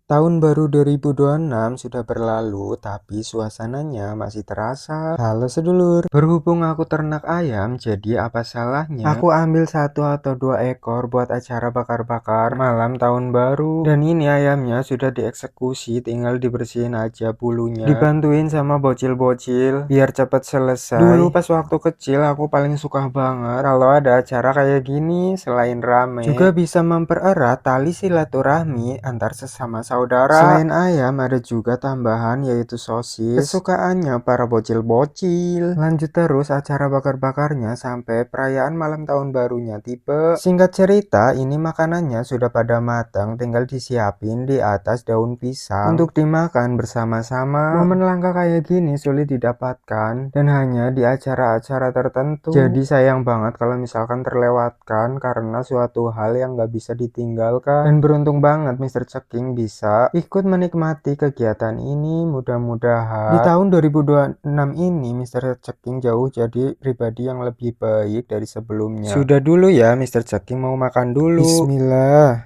Tahun baru 2026 sudah berlalu, tapi suasananya masih terasa. Halo sedulur, berhubung aku ternak ayam, jadi apa salahnya aku ambil satu atau dua ekor buat acara bakar-bakar malam tahun baru. Dan ini ayamnya sudah dieksekusi, tinggal dibersihin aja bulunya. Dibantuin sama bocil-bocil biar cepet selesai. Dulu pas waktu kecil aku paling suka banget kalau ada acara kayak gini. Selain rame, juga bisa mempererat tali silaturahmi antar sesama saudara. Selain ayam, ada juga tambahan yaitu sosis, kesukaannya para bocil-bocil. Lanjut terus acara bakar-bakarnya sampai perayaan malam tahun barunya tiba. Singkat cerita, ini makanannya sudah pada matang, tinggal disiapin di atas daun pisang untuk dimakan bersama-sama. Momen langka kayak gini sulit didapatkan dan hanya di acara-acara tertentu. Jadi sayang banget kalau misalkan terlewatkan karena suatu hal yang gak bisa ditinggalkan. Dan beruntung banget Mr. Ceking bisa ikut menikmati kegiatan ini. Mudah-mudahan di tahun 2026 ini Mr. Ceking jauh jadi pribadi yang lebih baik dari sebelumnya. Sudah dulu ya, Mr. Ceking mau makan dulu. Bismillah.